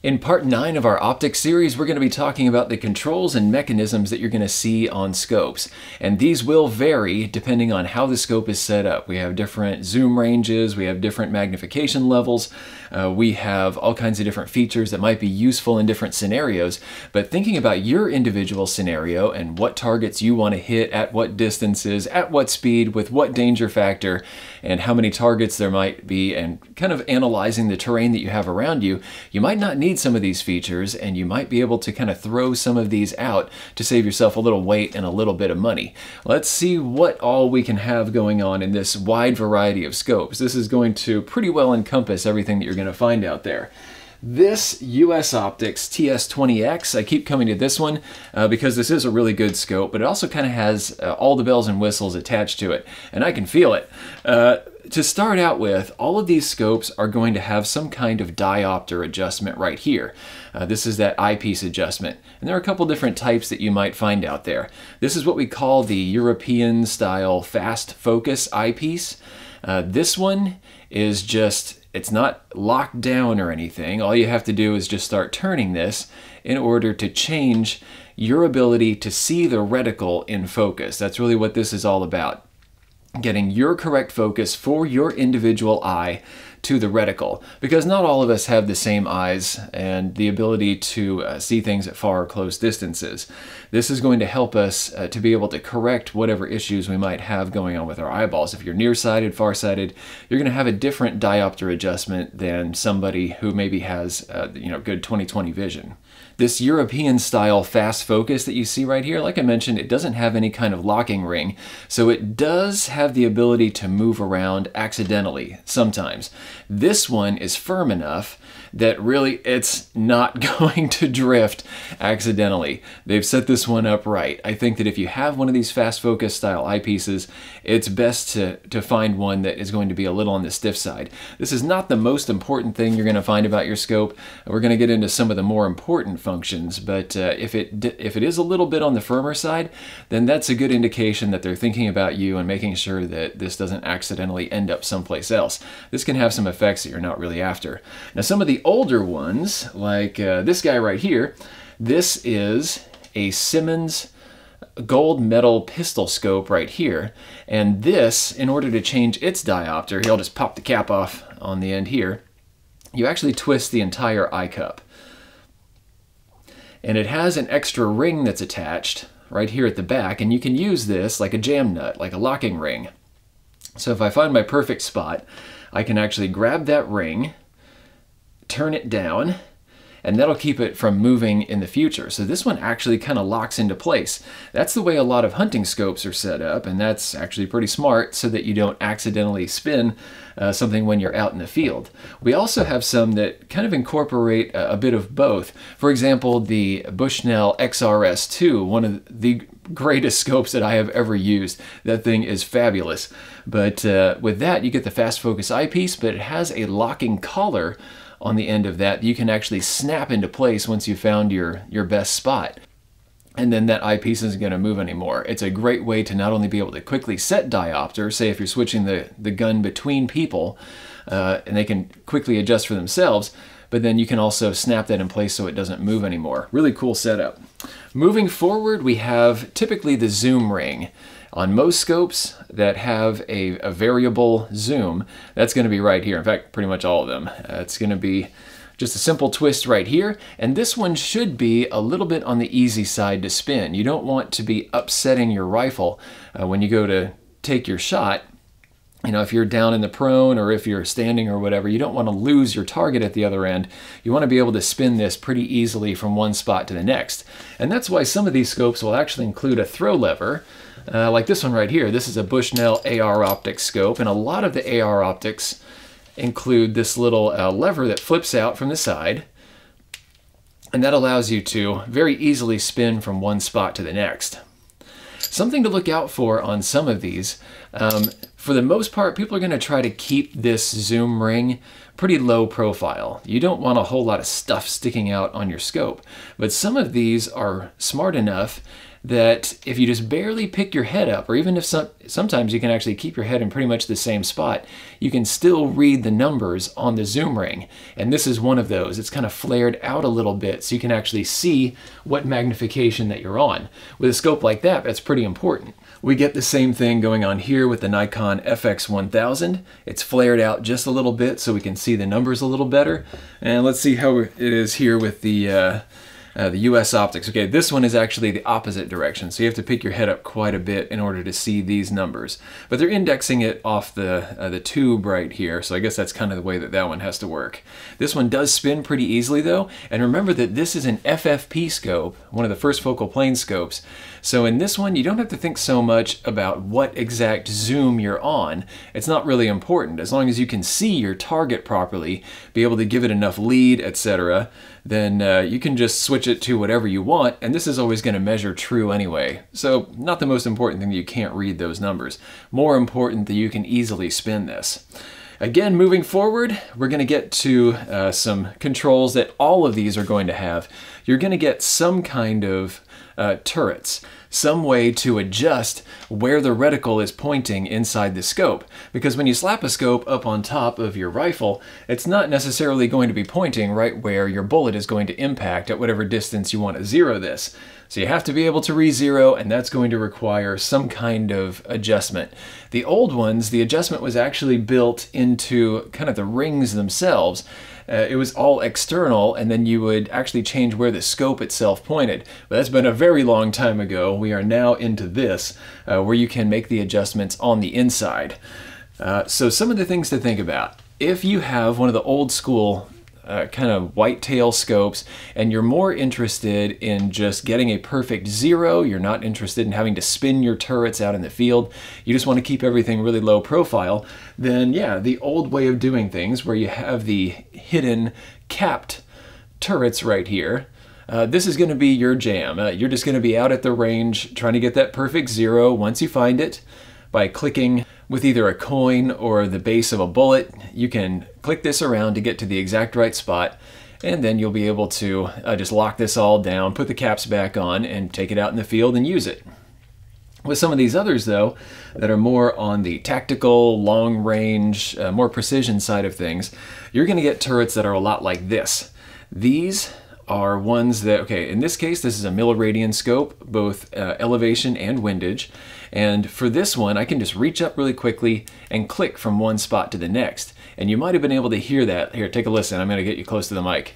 In part 9 of our optics series, we're going to be talking about the controls and mechanisms that you're going to see on scopes. And these will vary depending on how the scope is set up. We have different zoom ranges, we have different magnification levels, we have all kinds of different features that might be useful in different scenarios. But thinking about your individual scenario and what targets you want to hit at what distances, at what speed, with what danger factor, and how many targets there might be, and kind of analyzing the terrain that you have around you, you might not need some of these features, and you might be able to kind of throw some of these out to save yourself a little weight and a little bit of money. Let's see what all we can have going on in this wide variety of scopes. This is going to pretty well encompass everything that you're going to find out there. This US Optics TS20X, I keep coming to this one because this is a really good scope, but it also kind of has all the bells and whistles attached to it, and I can feel it. To start out with, all of these scopes are going to have some kind of diopter adjustment right here. This is that eyepiece adjustment, and there are a couple different types that you might find out there. This is what we call the European style fast focus eyepiece. This one is just, it's not locked down or anything. All you have to do is just start turning this in order to change your ability to see the reticle in focus. That's really what this is all about. Getting your correct focus for your individual eye to the reticle, because not all of us have the same eyes and the ability to see things at far or close distances. This is going to help us to be able to correct whatever issues we might have going on with our eyeballs. If you're nearsighted, farsighted, you're going to have a different diopter adjustment than somebody who maybe has good 20/20 vision. This European style fast focus that you see right here, like I mentioned, it doesn't have any kind of locking ring, so it does have the ability to move around accidentally sometimes. This one is firm enough that really it's not going to drift accidentally. They've set this one up right. I think that if you have one of these fast focus style eyepieces, it's best to find one that is going to be a little on the stiff side. This is not the most important thing you're going to find about your scope. We're going to get into some of the more important functions, but if it is a little bit on the firmer side, then that's a good indication that they're thinking about you and making sure that this doesn't accidentally end up someplace else. This can have some effects that you're not really after. Now, some of the older ones, like this guy right here, this is a Simmons gold metal pistol scope right here, and this, in order to change its diopter, here, I'll just pop the cap off on the end here, you actually twist the entire eye cup. And it has an extra ring that's attached right here at the back, and you can use this like a jam nut, like a locking ring. So if I find my perfect spot, I can actually grab that ring, turn it down, and that'll keep it from moving in the future. So this one actually kind of locks into place. That's the way a lot of hunting scopes are set up, and that's actually pretty smart so that you don't accidentally spin something when you're out in the field. We also have some that kind of incorporate a bit of both. For example, the Bushnell XRS2, one of the greatest scopes that I have ever used. That thing is fabulous. But with that, you get the fast focus eyepiece, but it has a locking collar on the end of that you can actually snap into place once you found your best spot. And then that eyepiece isn't going to move anymore. It's a great way to not only be able to quickly set diopter, say if you're switching the gun between people, and they can quickly adjust for themselves, but then you can also snap that in place so it doesn't move anymore. Really cool setup. Moving forward, we have typically the zoom ring. On most scopes that have a variable zoom, that's going to be right here. In fact, pretty much all of them. It's going to be just a simple twist right here, and this one should be a little bit on the easy side to spin. You don't want to be upsetting your rifle when you go to take your shot. You know, if you're down in the prone or if you're standing or whatever, you don't want to lose your target at the other end. You want to be able to spin this pretty easily from one spot to the next. And that's why some of these scopes will actually include a throw lever, like this one right here. This is a Bushnell AR Optics scope, and a lot of the AR Optics include this little lever that flips out from the side, and that allows you to very easily spin from one spot to the next. Something to look out for on some of these, for the most part, people are going to try to keep this zoom ring pretty low profile. You don't want a whole lot of stuff sticking out on your scope, but some of these are smart enough that if you just barely pick your head up, or even if sometimes you can actually keep your head in pretty much the same spot, you can still read the numbers on the zoom ring. And this is one of those. It's kind of flared out a little bit so you can actually see what magnification that you're on. With a scope like that, that's pretty important. We get the same thing going on here with the Nikon FX1000. It's flared out just a little bit so we can see the numbers a little better. And let's see how it is here with the US optics. Okay, this one is actually the opposite direction, so you have to pick your head up quite a bit in order to see these numbers. But they're indexing it off the tube right here, so I guess that's kind of the way that that one has to work. This one does spin pretty easily though, and remember that this is an FFP scope, one of the first focal plane scopes. So in this one, you don't have to think so much about what exact zoom you're on. It's not really important. As long as you can see your target properly, be able to give it enough lead, etc., then you can just switch it to whatever you want, and this is always going to measure true anyway. So not the most important thing that you can't read those numbers. More important that you can easily spin this. Again, moving forward, we're going to get to some controls that all of these are going to have. You're going to get some kind of turrets, some way to adjust where the reticle is pointing inside the scope. Because when you slap a scope up on top of your rifle, it's not necessarily going to be pointing right where your bullet is going to impact at whatever distance you want to zero this. So you have to be able to re-zero, and that's going to require some kind of adjustment. The old ones, the adjustment was actually built into kind of the rings themselves. It was all external, and then you would actually change where the scope itself pointed. But that's been a very long time ago. We are now into this, where you can make the adjustments on the inside. So some of the things to think about. If you have one of the old school kind of whitetail scopes, and you're more interested in just getting a perfect zero, you're not interested in having to spin your turrets out in the field, you just want to keep everything really low profile, then yeah, the old way of doing things where you have the hidden capped turrets right here, this is going to be your jam. You're just going to be out at the range trying to get that perfect zero. Once you find it, by clicking with either a coin or the base of a bullet, you can click this around to get to the exact right spot, and then you'll be able to just lock this all down, put the caps back on, and take it out in the field and use it. With some of these others though, that are more on the tactical, long range, more precision side of things, you're going to get turrets that are a lot like this. These are ones that, okay, in this case, this is a milliradian scope, both elevation and windage. And for this one, I can just reach up really quickly and click from one spot to the next. And you might have been able to hear that. Here, take a listen. I'm going to get you close to the mic.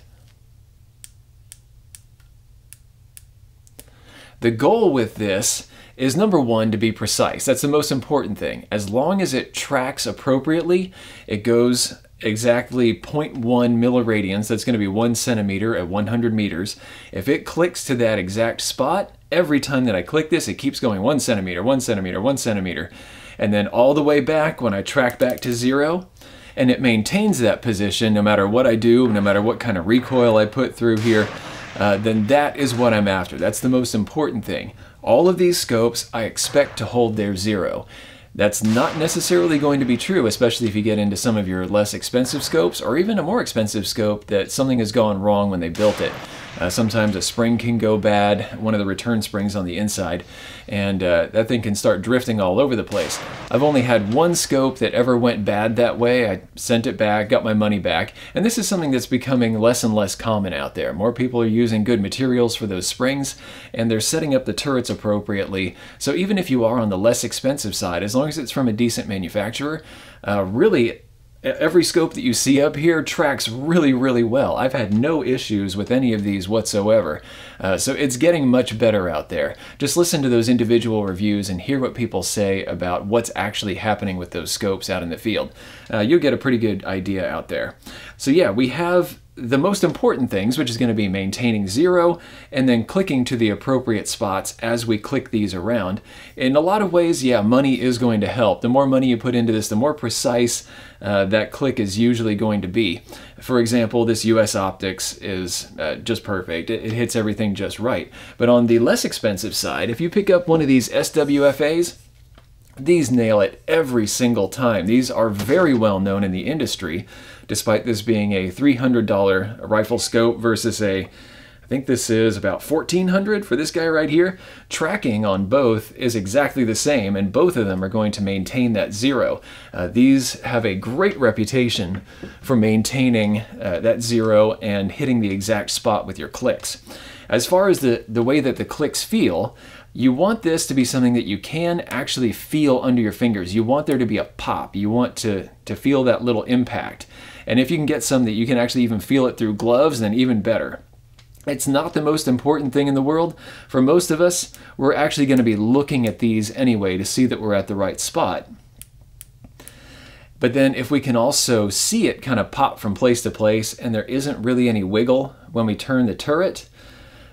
The goal with this is, number one, to be precise. That's the most important thing. As long as it tracks appropriately, it goes exactly 0.1 milliradians. That's going to be 1 centimeter at 100 meters. If it clicks to that exact spot, every time that I click this, it keeps going 1 centimeter, 1 centimeter, 1 centimeter. And then all the way back, when I track back to zero, and it maintains that position no matter what I do, no matter what kind of recoil I put through here, then that is what I'm after. That's the most important thing. All of these scopes, I expect to hold their zero. That's not necessarily going to be true, especially if you get into some of your less expensive scopes, or even a more expensive scope that something has gone wrong when they built it. Sometimes a spring can go bad, one of the return springs on the inside, and that thing can start drifting all over the place. I've only had one scope that ever went bad that way. I sent it back, got my money back, and this is something that's becoming less and less common out there. More people are using good materials for those springs, and they're setting up the turrets appropriately. So even if you are on the less expensive side, as long as it's from a decent manufacturer, really every scope that you see up here tracks really, really well. I've had no issues with any of these whatsoever. So it's getting much better out there. Just listen to those individual reviews and hear what people say about what's actually happening with those scopes out in the field. You'll get a pretty good idea out there. So yeah, we have the most important things, which is going to be maintaining zero and then clicking to the appropriate spots as we click these around. In a lot of ways, yeah, money is going to help. The more money you put into this, the more precise that click is usually going to be. For example, this US Optics is just perfect. It hits everything just right. But on the less expensive side, if you pick up one of these SWFAs, these nail it every single time. These are very well known in the industry, despite this being a $300 rifle scope versus a I think this is about 1400 for this guy right here. Tracking on both is exactly the same, and both of them are going to maintain that 0. These have a great reputation for maintaining that 0 and hitting the exact spot with your clicks. As far as the way that the clicks feel, you want this to be something that you can actually feel under your fingers. You want there to be a pop. You want to feel that little impact. And if you can get some that you can actually even feel it through gloves, then even better. It's not the most important thing in the world. For most of us, we're actually going to be looking at these anyway to see that we're at the right spot. But then if we can also see it kind of pop from place to place and there isn't really any wiggle when we turn the turret,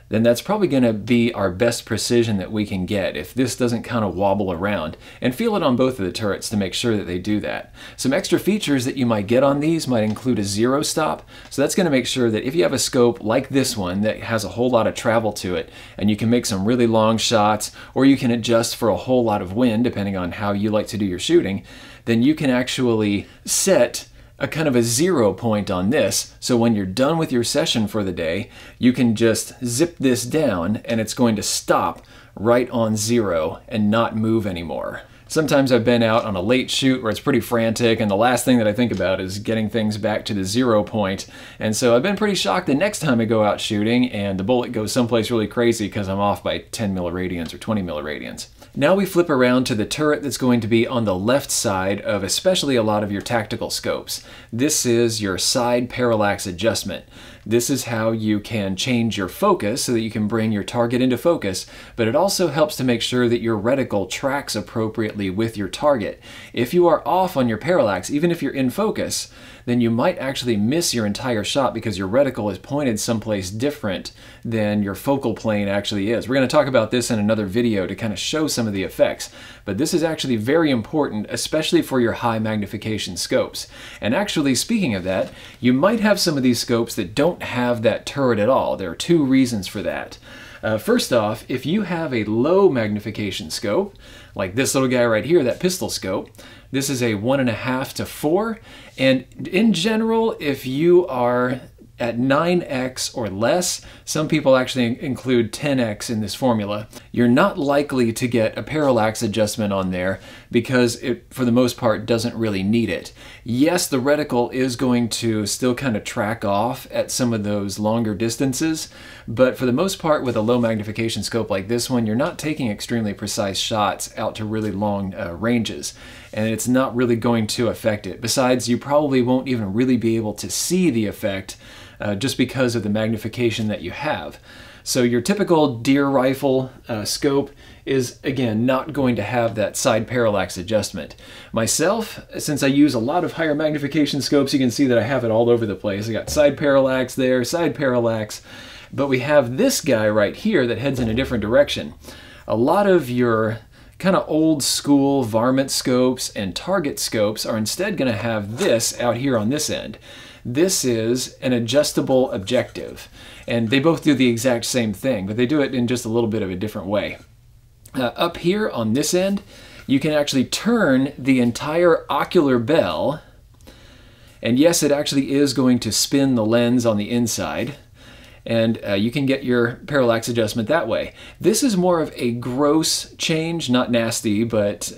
then that's probably going to be our best precision that we can get if this doesn't kind of wobble around. And feel it on both of the turrets to make sure that they do that. Some extra features that you might get on these might include a 0 stop. So that's going to make sure that if you have a scope like this one that has a whole lot of travel to it, and you can make some really long shots, or you can adjust for a whole lot of wind depending on how you like to do your shooting, then you can actually set a kind of a 0 point on this, so when you're done with your session for the day, you can just zip this down and it's going to stop right on 0 and not move anymore. Sometimes I've been out on a late shoot where it's pretty frantic and the last thing that I think about is getting things back to the 0 point. And so I've been pretty shocked the next time I go out shooting and the bullet goes someplace really crazy because I'm off by 10 milliradians or 20 milliradians. Now we flip around to the turret that's going to be on the left side of especially a lot of your tactical scopes. This is your side parallax adjustment. This is how you can change your focus so that you can bring your target into focus, but it also helps to make sure that your reticle tracks appropriately with your target. If you are off on your parallax, even if you're in focus, then you might actually miss your entire shot because your reticle is pointed someplace different than your focal plane actually is. We're going to talk about this in another video to kind of show some of the effects, but this is actually very important, especially for your high magnification scopes. And actually, speaking of that, you might have some of these scopes that don't have that turret at all. There are two reasons for that. First off, if you have a low magnification scope, like this little guy right here, that pistol scope, this is a 1.5 to 4, and in general, if you are at 9x or less, some people actually include 10x in this formula, you're not likely to get a parallax adjustment on there because it, for the most part, doesn't really need it. Yes, the reticle is going to still kind of track off at some of those longer distances, but for the most part, with a low magnification scope like this one, you're not taking extremely precise shots out to really long ranges, and it's not really going to affect it. Besides, you probably won't even really be able to see the effect just because of the magnification that you have. So your typical deer rifle scope is, again, not going to have that side parallax adjustment. Myself, since I use a lot of higher magnification scopes, you can see that I have it all over the place. I got side parallax there, side parallax, but we have this guy right here that heads in a different direction. A lot of your kind of old school varmint scopes and target scopes are instead going to have this out here on this end. This is an adjustable objective, and they both do the exact same thing, but they do it in just a little bit of a different way. Up here on this end, you can actually turn the entire ocular bell, and yes, it actually is going to spin the lens on the inside, and you can get your parallax adjustment that way. This is more of a gross change, not nasty, but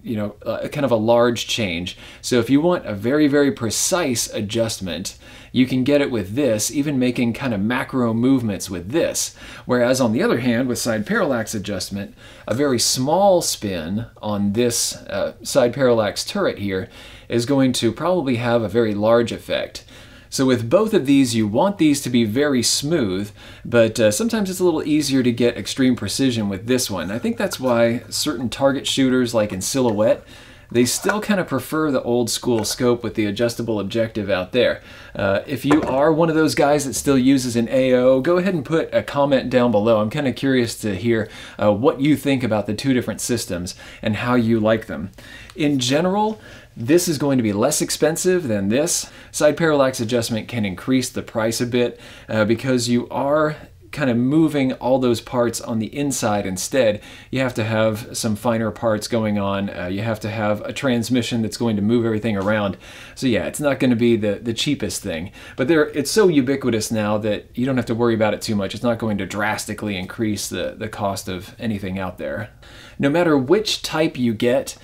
you know, kind of a large change. So if you want a very, very precise adjustment, you can get it with this, even making kind of macro movements with this. Whereas on the other hand, with side parallax adjustment, a very small spin on this side parallax turret here is going to probably have a very large effect. So with both of these, you want these to be very smooth, but sometimes it's a little easier to get extreme precision with this one. I think that's why certain target shooters, like in silhouette, they still kind of prefer the old school scope with the adjustable objective out there. If you are one of those guys that still uses an AO, go ahead and put a comment down below. I'm kind of curious to hear what you think about the two different systems and how you like them. In general, this is going to be less expensive than this. Side parallax adjustment can increase the price a bit because you are kind of moving all those parts on the inside instead. You have to have some finer parts going on. You have to have a transmission that's going to move everything around. So yeah, it's not going to be the cheapest thing. But it's so ubiquitous now that you don't have to worry about it too much. It's not going to drastically increase the cost of anything out there. No matter which type you get,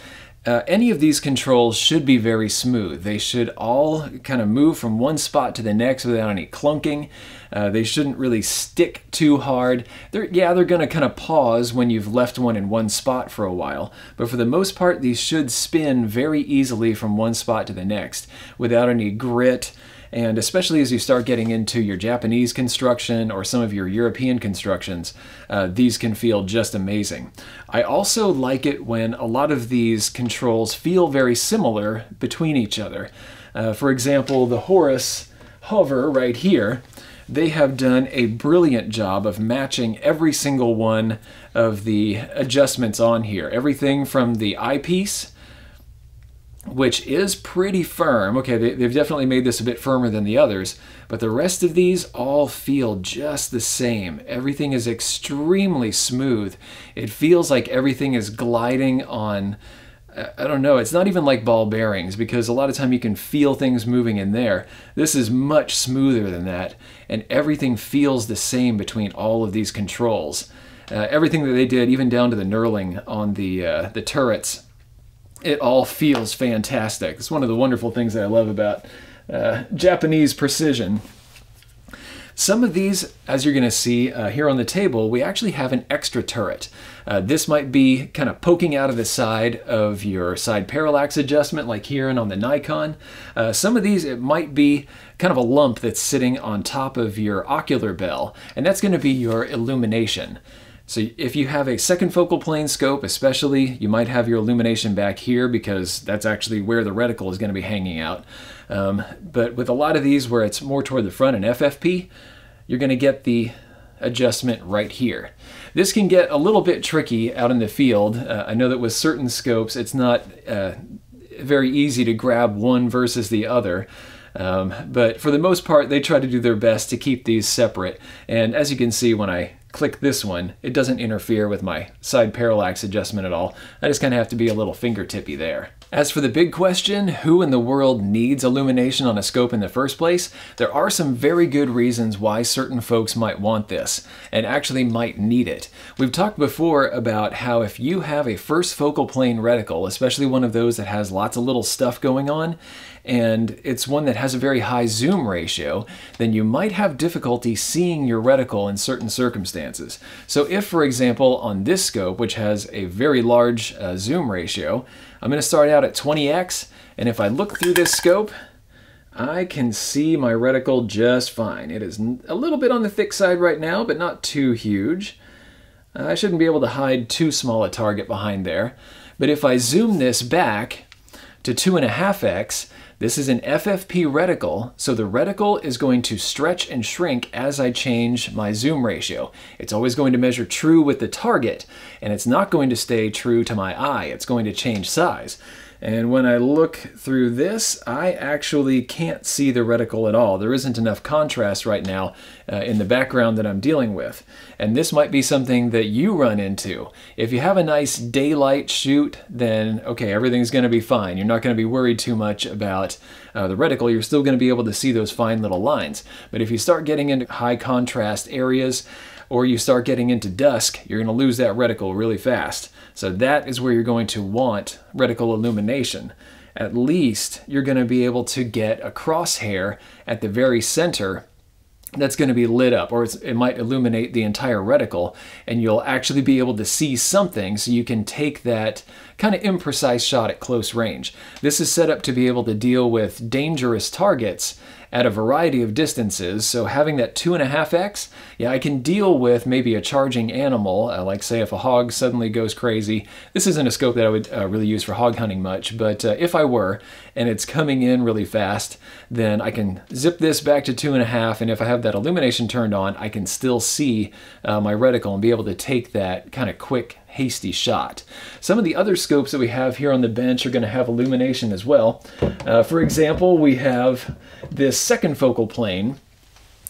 any of these controls should be very smooth. They should all kind of move from one spot to the next without any clunking. They shouldn't really stick too hard. They're going to kind of pause when you've left one in one spot for a while, but for the most part, these should spin very easily from one spot to the next without any grit. And especially as you start getting into your Japanese construction or some of your European constructions, these can feel just amazing. I also like it when a lot of these controls feel very similar between each other. For example, the Horus Hover right here, they have done a brilliant job of matching every single one of the adjustments on here. Everything from the eyepiece, which is pretty firm. Okay, they've definitely made this a bit firmer than the others, but the rest of these all feel just the same. Everything is extremely smooth. It feels like everything is gliding on, I don't know, it's not even like ball bearings, because a lot of time you can feel things moving in there. This is much smoother than that, and everything feels the same between all of these controls. Everything that they did, even down to the knurling on the turrets, it all feels fantastic. It's one of the wonderful things that I love about Japanese precision. Some of these, as you're going to see here on the table, we actually have an extra turret. This might be kind of poking out of the side of your side parallax adjustment, like here and on the Nikon. Some of these, it might be kind of a lump that's sitting on top of your ocular bell, and that's going to be your illumination. So if you have a second focal plane scope especially, you might have your illumination back here because that's actually where the reticle is going to be hanging out. But with a lot of these where it's more toward the front in FFP, you're going to get the adjustment right here. This can get a little bit tricky out in the field. I know that with certain scopes it's not very easy to grab one versus the other. But for the most part, they try to do their best to keep these separate. And as you can see, when I click this one, it doesn't interfere with my side parallax adjustment at all. I just kind of have to be a little fingertippy there. As for the big question, who in the world needs illumination on a scope in the first place? There are some very good reasons why certain folks might want this, and actually might need it. We've talked before about how if you have a first focal plane reticle, especially one of those that has lots of little stuff going on, and it's one that has a very high zoom ratio, then you might have difficulty seeing your reticle in certain circumstances. So if, for example, on this scope, which has a very large zoom ratio, I'm going to start out at 20x, and if I look through this scope, I can see my reticle just fine. It is a little bit on the thick side right now, but not too huge. I shouldn't be able to hide too small a target behind there. But if I zoom this back to 2.5x, this is an FFP reticle, so the reticle is going to stretch and shrink as I change my zoom ratio. It's always going to measure true with the target, and it's not going to stay true to my eye. It's going to change size. And when I look through this, I actually can't see the reticle at all. There isn't enough contrast right now in the background that I'm dealing with. And this might be something that you run into. If you have a nice daylight shoot, then okay, everything's going to be fine. You're not going to be worried too much about the reticle. You're still going to be able to see those fine little lines. But if you start getting into high contrast areas, or you start getting into dusk, you're going to lose that reticle really fast. So that is where you're going to want reticle illumination. At least you're going to be able to get a crosshair at the very center that's going to be lit up, or it might illuminate the entire reticle, and you'll actually be able to see something, so you can take that kind of imprecise shot at close range. This is set up to be able to deal with dangerous targets at a variety of distances, so having that 2.5x, yeah, I can deal with maybe a charging animal, like say if a hog suddenly goes crazy. This isn't a scope that I would really use for hog hunting much, but if I were, and it's coming in really fast, then I can zip this back to 2.5, and if I have that illumination turned on, I can still see my reticle and be able to take that kind of quick, hasty shot. Some of the other scopes that we have here on the bench are going to have illumination as well. For example, we have this second focal plane,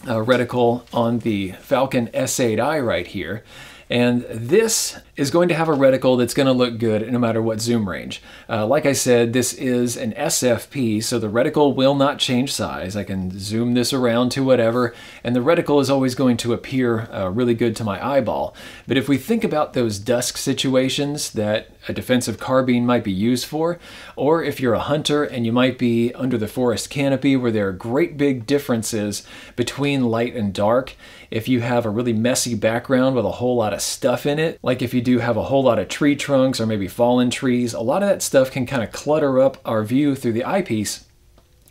reticle on the Falcon S8i right here. And this is going to have a reticle that's going to look good no matter what zoom range. Like I said, this is an SFP, so the reticle will not change size. I can zoom this around to whatever, and the reticle is always going to appear really good to my eyeball. But if we think about those dusk situations that a defensive carbine might be used for, or if you're a hunter and you might be under the forest canopy where there are great big differences between light and dark, if you have a really messy background with a whole lot of stuff in it, like if you do have a whole lot of tree trunks or maybe fallen trees, a lot of that stuff can kind of clutter up our view through the eyepiece,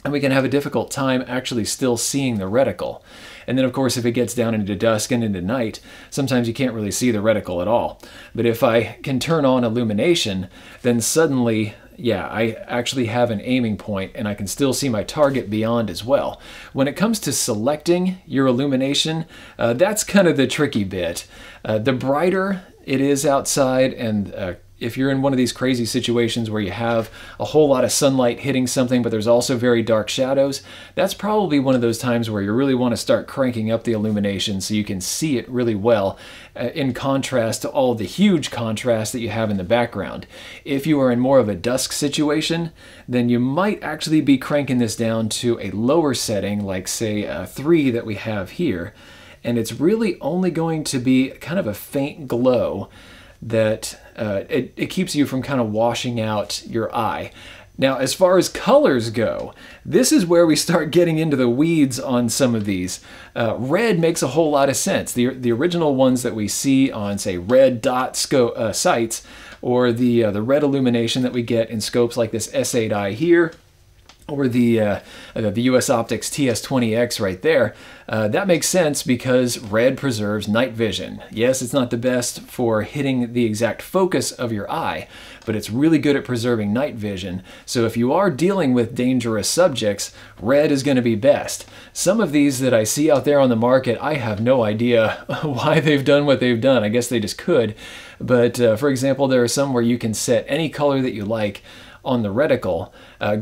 and we can have a difficult time actually still seeing the reticle. And then of course if it gets down into dusk and into night, sometimes you can't really see the reticle at all. But if I can turn on illumination, then suddenly, yeah, I actually have an aiming point and I can still see my target beyond as well. When it comes to selecting your illumination, that's kind of the tricky bit. The brighter it is outside, and if you're in one of these crazy situations where you have a whole lot of sunlight hitting something, but there's also very dark shadows, that's probably one of those times where you really want to start cranking up the illumination so you can see it really well, in contrast to all the huge contrast that you have in the background. If you are in more of a dusk situation, then you might actually be cranking this down to a lower setting, like say 3 that we have here, and it's really only going to be kind of a faint glow that it keeps you from kind of washing out your eye. Now, as far as colors go, this is where we start getting into the weeds on some of these. Red makes a whole lot of sense. The original ones that we see on, say, red dot sights, or the red illumination that we get in scopes like this S8i here, or the US Optics TS20X right there, that makes sense because red preserves night vision. Yes, it's not the best for hitting the exact focus of your eye, but it's really good at preserving night vision. So if you are dealing with dangerous subjects, red is going to be best. Some of these that I see out there on the market, I have no idea why they've done what they've done. I guess they just could. But for example, there are some where you can set any color that you like on the reticle.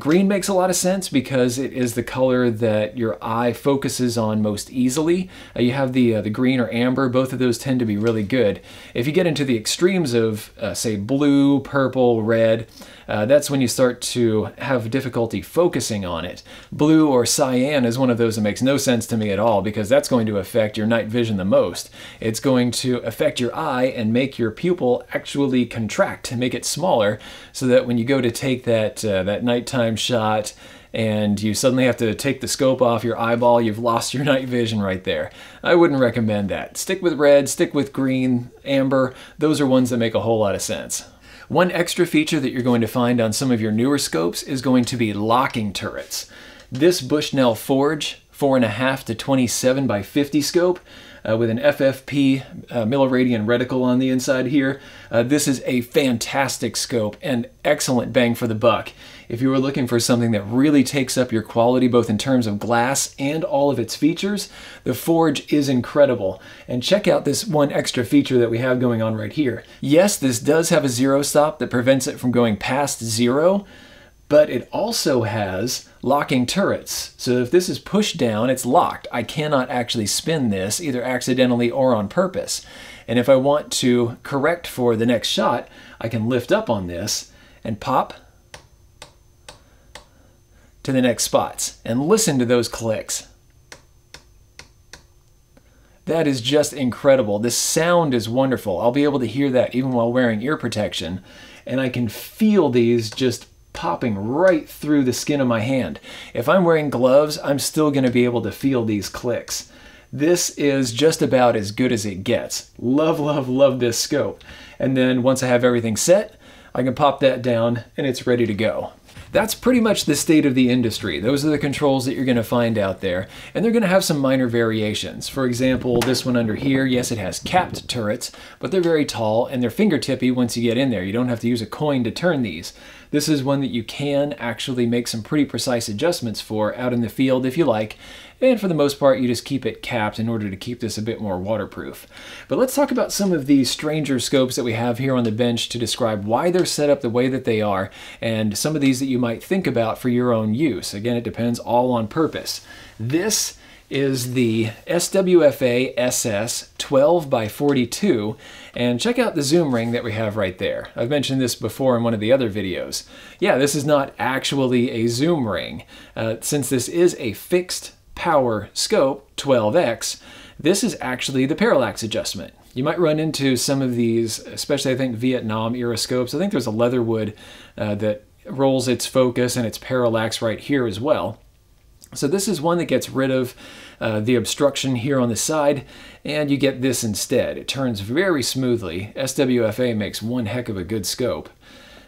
Green makes a lot of sense because it is the color that your eye focuses on most easily. You have the green or amber, both of those tend to be really good. If you get into the extremes of, say, blue, purple, red, that's when you start to have difficulty focusing on it. Blue or cyan is one of those that makes no sense to me at all because that's going to affect your night vision the most. It's going to affect your eye and make your pupil actually contract, make it smaller, so that when you go to take that nighttime shot and you suddenly have to take the scope off your eyeball, you've lost your night vision right there. I wouldn't recommend that. Stick with red, stick with green, amber. Those are ones that make a whole lot of sense. One extra feature that you're going to find on some of your newer scopes is going to be locking turrets. This Bushnell Forge 4.5 to 27 by 50 scope with an FFP milliradian reticle on the inside here. This is a fantastic scope and excellent bang for the buck. If you were looking for something that really takes up your quality both in terms of glass and all of its features, the Forge is incredible. And check out this one extra feature that we have going on right here. Yes, this does have a zero stop that prevents it from going past 0, but it also has locking turrets. So if this is pushed down, it's locked. I cannot actually spin this either accidentally or on purpose. And if I want to correct for the next shot, I can lift up on this and pop to the next spots. And listen to those clicks. That is just incredible. This sound is wonderful. I'll be able to hear that even while wearing ear protection. And I can feel these just popping right through the skin of my hand. If I'm wearing gloves, I'm still going to be able to feel these clicks. This is just about as good as it gets. Love, love, love this scope. And then once I have everything set, I can pop that down and it's ready to go. That's pretty much the state of the industry. Those are the controls that you're going to find out there, and they're going to have some minor variations. For example, this one under here, yes, it has capped turrets, but they're very tall and they're fingertippy once you get in there. You don't have to use a coin to turn these. This is one that you can actually make some pretty precise adjustments for out in the field if you like, and for the most part you just keep it capped in order to keep this a bit more waterproof. But let's talk about some of these stranger scopes that we have here on the bench to describe why they're set up the way that they are, and some of these that you might think about for your own use. Again, it depends all on purpose. This is the SWFA SS 12x42, and check out the zoom ring that we have right there. I've mentioned this before in one of the other videos. Yeah, this is not actually a zoom ring. Since this is a fixed power scope, 12x, this is actually the parallax adjustment. You might run into some of these, especially I think Vietnam era scopes. I think there's a Leatherwood that rolls its focus and its parallax right here as well. So this is one that gets rid of the obstruction here on the side, and you get this instead. It turns very smoothly. SWFA makes one heck of a good scope.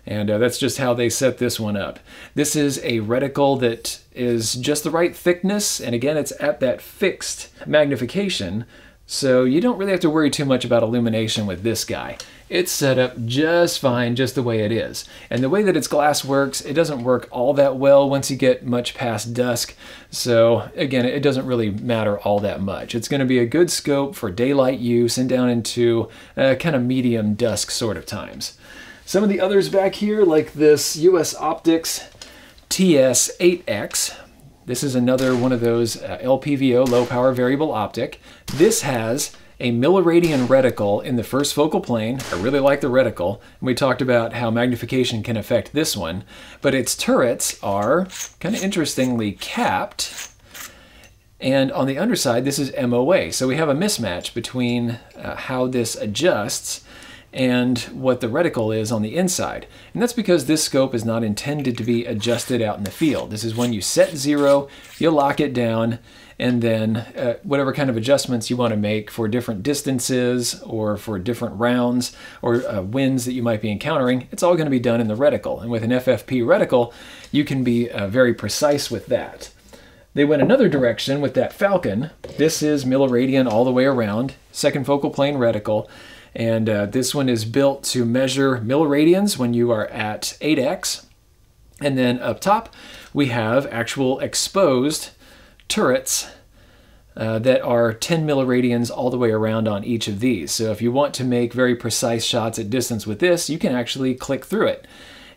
And that's just how they set this one up. This is a reticle that is just the right thickness, and again, it's at that fixed magnification, so you don't really have to worry too much about illumination with this guy. It's set up just fine, just the way it is. And the way that its glass works, it doesn't work all that well once you get much past dusk. So again, it doesn't really matter all that much. It's going to be a good scope for daylight use and down into kind of medium dusk sort of times. Some of the others back here, like this US Optics TS8X. This is another one of those LPVO, low power variable optic. This has a milliradian reticle in the first focal plane. I really like the reticle. And we talked about how magnification can affect this one, but its turrets are kind of interestingly capped. And on the underside, this is MOA. So we have a mismatch between how this adjusts and what the reticle is on the inside. And that's because this scope is not intended to be adjusted out in the field. This is when you set 0, you lock it down, and then whatever kind of adjustments you want to make for different distances or for different rounds or winds that you might be encountering, it's all going to be done in the reticle. And with an FFP reticle, you can be very precise with that. They went another direction with that Falcon. This is milliradian all the way around, second focal plane reticle. And this one is built to measure milliradians when you are at 8x. And then up top, we have actual exposed turrets that are 10 milliradians all the way around on each of these. So if you want to make very precise shots at distance with this, you can actually click through it.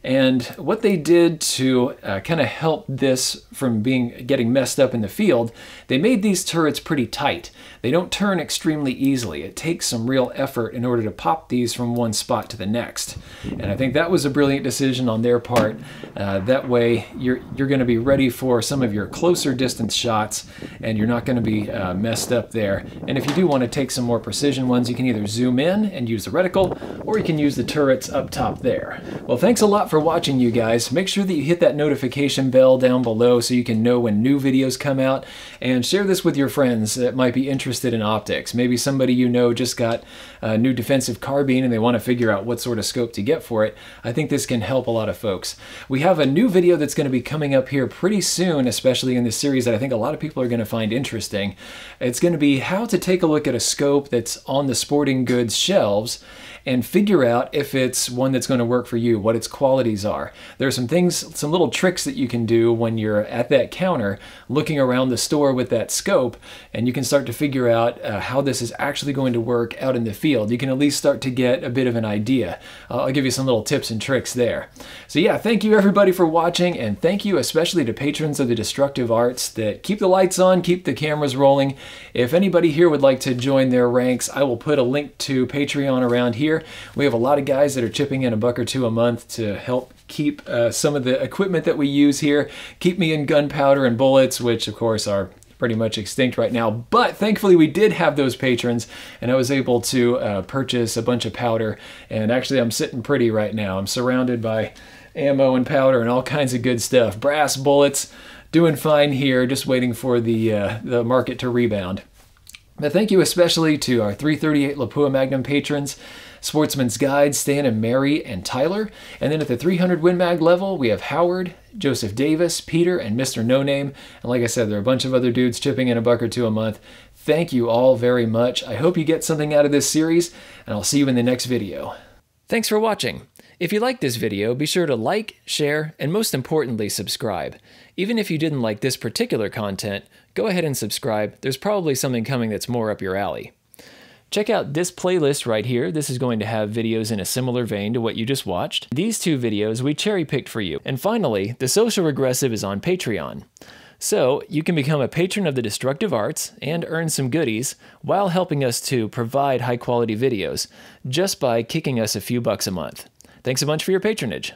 And what they did to kind of help this from getting messed up in the field, they made these turrets pretty tight. They don't turn extremely easily. It takes some real effort in order to pop these from one spot to the next. And I think that was a brilliant decision on their part. That way you're going to be ready for some of your closer distance shots, and you're not going to be messed up there. And if you do want to take some more precision ones, you can either zoom in and use the reticle, or you can use the turrets up top there. Well, thanks a lot for watching, you guys. Make sure that you hit that notification bell down below so you can know when new videos come out, and share this with your friends that might be interested in optics. Maybe somebody you know just got a new defensive carbine and they want to figure out what sort of scope to get for it. I think this can help a lot of folks. We have a new video that's going to be coming up here pretty soon, especially in this series, that I think a lot of people are going to find interesting. It's going to be how to take a look at a scope that's on the sporting goods shelves and figure out if it's one that's going to work for you, what its qualities are. There are some things, some little tricks that you can do when you're at that counter looking around the store with that scope, and you can start to figure out how this is actually going to work out in the field. You can at least start to get a bit of an idea. I'll give you some little tips and tricks there. So yeah, thank you everybody for watching, and thank you especially to patrons of the Destructive Arts that keep the lights on, keep the cameras rolling. If anybody here would like to join their ranks, I will put a link to Patreon around here. We have a lot of guys that are chipping in $1 or $2 a month to help keep some of the equipment that we use here, keep me in gunpowder and bullets, which of course are pretty much extinct right now. But thankfully we did have those patrons, and I was able to purchase a bunch of powder, and actually I'm sitting pretty right now. I'm surrounded by ammo and powder and all kinds of good stuff. Brass bullets, doing fine here, just waiting for the market to rebound. But thank you especially to our 338 Lapua Magnum patrons, Sportsman's Guide, Stan and Mary and Tyler. And then at the 300 Win Mag level, we have Howard, Joseph Davis, Peter, and Mr. No Name. And like I said, there are a bunch of other dudes chipping in $1 or $2 a month. Thank you all very much. I hope you get something out of this series, and I'll see you in the next video. Thanks for watching. If you liked this video, be sure to like, share, and most importantly, subscribe. Even if you didn't like this particular content, go ahead and subscribe. There's probably something coming that's more up your alley. Check out this playlist right here. This is going to have videos in a similar vein to what you just watched. These two videos we cherry-picked for you. And finally, The Social Regressive is on Patreon. So you can become a patron of the Destructive Arts and earn some goodies while helping us to provide high quality videos just by kicking us a few bucks a month. Thanks a bunch for your patronage.